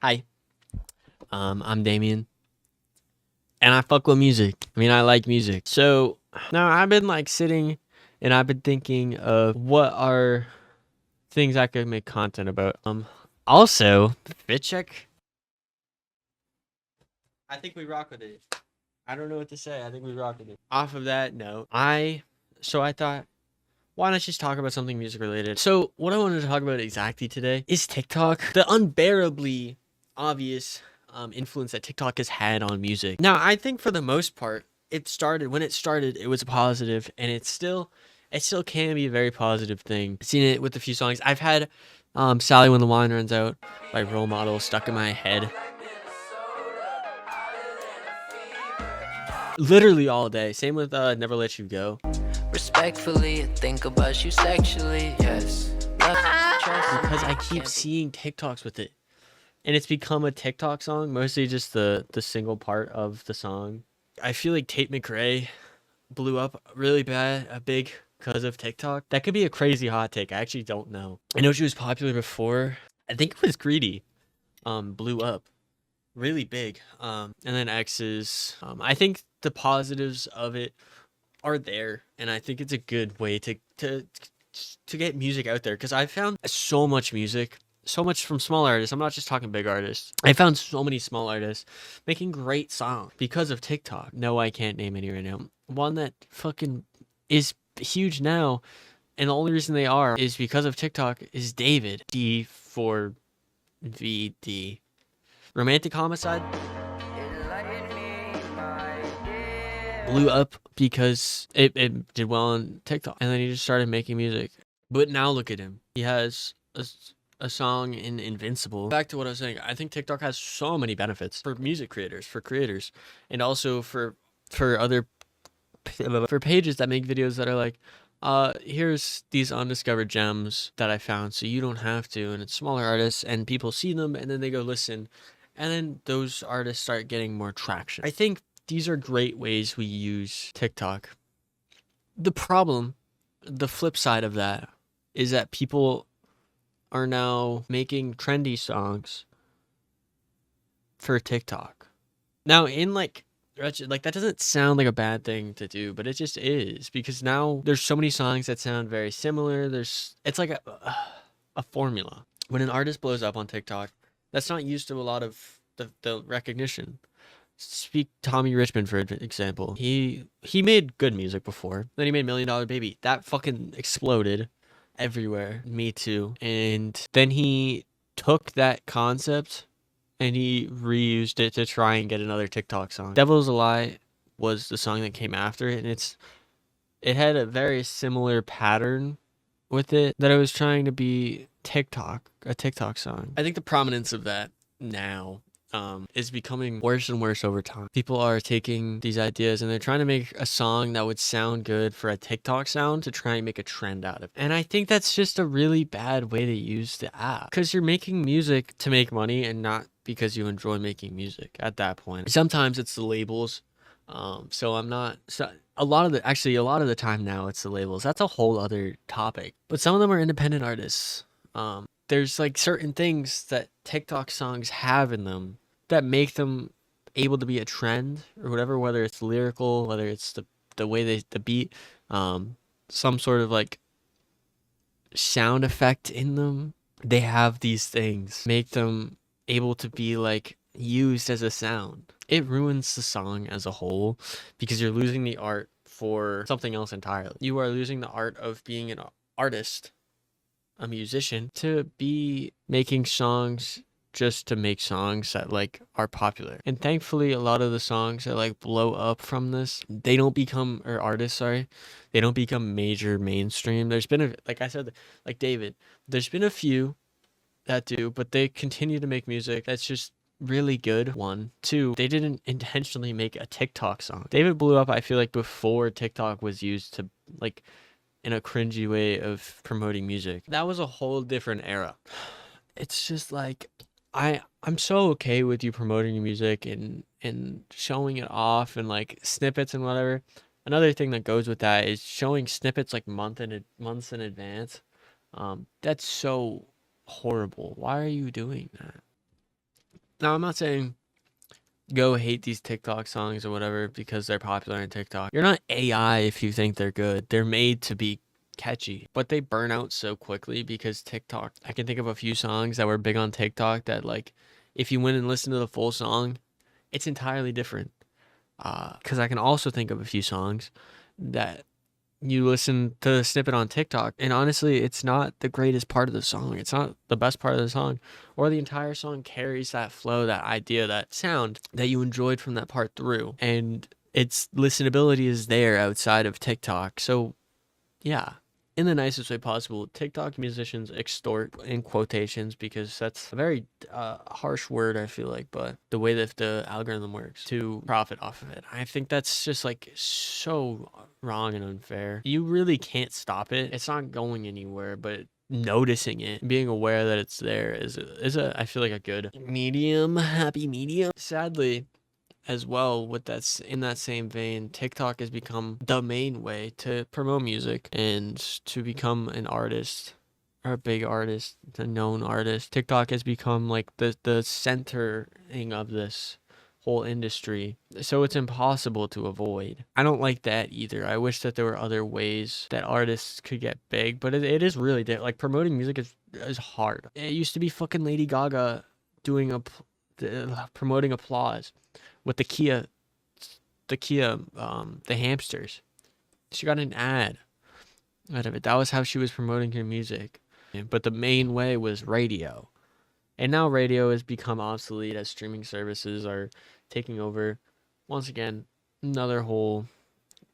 Hi, I'm Damien, and I fuck with music. I mean, I like music. So now I've been like sitting, and I've been thinking of what are things I could make content about. Also, fit check. I think we rock with it. I don't know what to say. I think we rock with it. Off of that note, I thought, why not just talk about something music related? So what I wanted to talk about exactly today is TikTok. The unbearably obvious influence that TikTok has had on music. Now, I think for the most part, when it started, it was a positive, and it still can be a very positive thing. I've seen it with a few songs. I've had Sally When the Wine Runs Out by Role Model stuck in my head literally all day. Same with Never Let You Go. Respectfully, I think about you sexually, yes. Because I keep seeing TikToks with it. And it's become a TikTok song, mostly just the single part of the song. I feel like Tate McRae blew up really big because of TikTok. That could be a crazy hot take. I actually don't know. I know she was popular before. I think it was Greedy. Blew up really big. And then X's. I think the positives of it are there, and I think it's a good way to get music out there, because I found so much music, so much from small artists. I'm not just talking big artists. I found so many small artists making great songs because of TikTok. No, I can't name any right now. One that fucking is huge now, and the only reason they are is because of TikTok, is David D4VD. Romantic Homicide blew up because it did well on TikTok, and then he just started making music. But now look at him. He has a song in Invincible. Back to what I was saying, I think TikTok has so many benefits for music creators, and also for other for pages that make videos that are like, here's these undiscovered gems that I found, so you don't have to. And it's smaller artists, and people see them, and then they go listen, and then those artists start getting more traction. I think these are great ways we use TikTok. The problem, the flip side of that, is that people are now making trendy songs for TikTok. Now, in like that doesn't sound like a bad thing to do, but it just is, because now there's so many songs that sound very similar. It's like a formula. When an artist blows up on TikTok, that's not used to a lot of the recognition. Speak Tommy Richmond, for example. He made good music before. Then he made $1 Million Baby. That fucking exploded everywhere. Me Too. And then he took that concept and he reused it to try and get another TikTok song. Devil's a Lie was the song that came after it, and it had a very similar pattern with it, that it was trying to be a TikTok song. I think the prominence of that now is becoming worse and worse over time. People are taking these ideas and they're trying to make a song that would sound good for a TikTok sound to try and make a trend out of it. And I think that's just a really bad way to use the app, because you're making music to make money and not because you enjoy making music at that point. Sometimes it's the labels. So I'm not, so a lot of the time now it's the labels. That's a whole other topic. But some of them are independent artists. There's like certain things that TikTok songs have in them that make them able to be a trend or whatever, whether it's lyrical, whether it's the way the beat, some sort of like sound effect in them. They have these things make them able to be like used as a sound. It ruins the song as a whole, because you're losing the art for something else entirely. You are losing the art of being an artist, a musician, to be making songs just to make songs that like are popular. And thankfully, a lot of the songs that like blow up from this, they don't become, or artists, sorry, they don't become major mainstream. There's been like I said, like David, there's been a few that do, but they continue to make music that's just really good. One, two, they didn't intentionally make a TikTok song. David blew up, I feel like, before TikTok was used to like in a cringy way of promoting music. That was a whole different era. It's just like, I'm so okay with you promoting your music and showing it off and like snippets and whatever. Another thing that goes with that is showing snippets like months in advance. That's so horrible. Why are you doing that? Now, I'm not saying go hate these TikTok songs or whatever because they're popular on TikTok. You're not AI if you think they're good. They're made to be catchy, but they burn out so quickly because TikTok. I can think of a few songs that were big on TikTok that, like, if you went and listened to the full song, it's entirely different. Because I can also think of a few songs that you listen to the snippet on TikTok, and honestly, it's not the greatest part of the song. It's not the best part of the song, or the entire song carries that flow, that idea, that sound that you enjoyed from that part through, and its listenability is there outside of TikTok. So, yeah. In the nicest way possible, TikTok musicians extort in quotations because that's a very harsh word, I feel like, but the way that the algorithm works to profit off of it. I think that's just like so wrong and unfair. You really can't stop it. It's not going anywhere, but noticing it, being aware that it's there is a I feel like a good medium, happy medium. Sadly, as well, with that's in that same vein, TikTok has become the main way to promote music and to become an artist or a big artist, a known artist. TikTok has become like the centering of this whole industry, so it's impossible to avoid. I don't like that either. I wish that there were other ways that artists could get big, but it is really like promoting music is hard. It used to be fucking Lady Gaga doing promoting applause with the the hamsters. She got an ad out of it. That was how she was promoting her music. But the main way was radio. And now radio has become obsolete as streaming services are taking over. Once again, another whole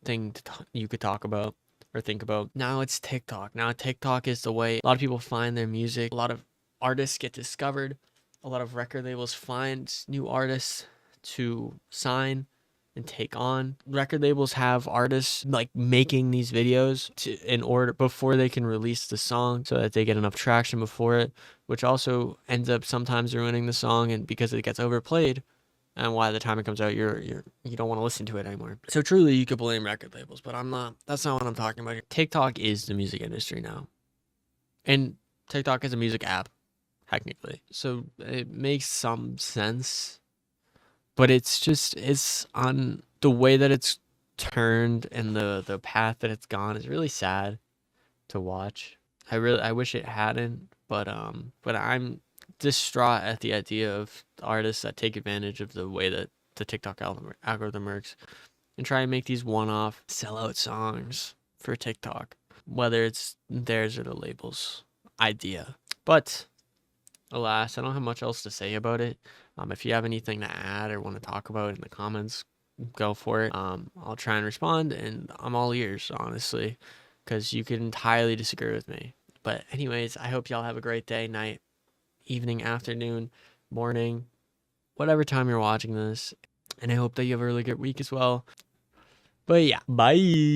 thing you could talk about or think about. Now it's TikTok. Now TikTok is the way a lot of people find their music. A lot of artists get discovered. A lot of record labels find new artists to sign and take on. Record labels have artists like making these videos in order before they can release the song so that they get enough traction before it, which also ends up sometimes ruining the song, and because it gets overplayed, and by the time it comes out, you don't want to listen to it anymore. So truly, you could blame record labels, but I'm not. That's not what I'm talking about here. TikTok is the music industry now, and TikTok is a music app, technically. So it makes some sense, but it's on the way that it's turned and the path that it's gone is really sad to watch. I wish it hadn't, but I'm distraught at the idea of artists that take advantage of the way that the TikTok algorithm works and try and make these one-off sellout songs for TikTok, whether it's theirs or the label's idea. But alas, I don't have much else to say about it. If you have anything to add or want to talk about in the comments, go for it. I'll try and respond, and I'm all ears, honestly, because you can entirely disagree with me. But anyways, I hope y'all have a great day, night, evening, afternoon, morning, whatever time you're watching this. And I hope that you have a really good week as well. But yeah, bye.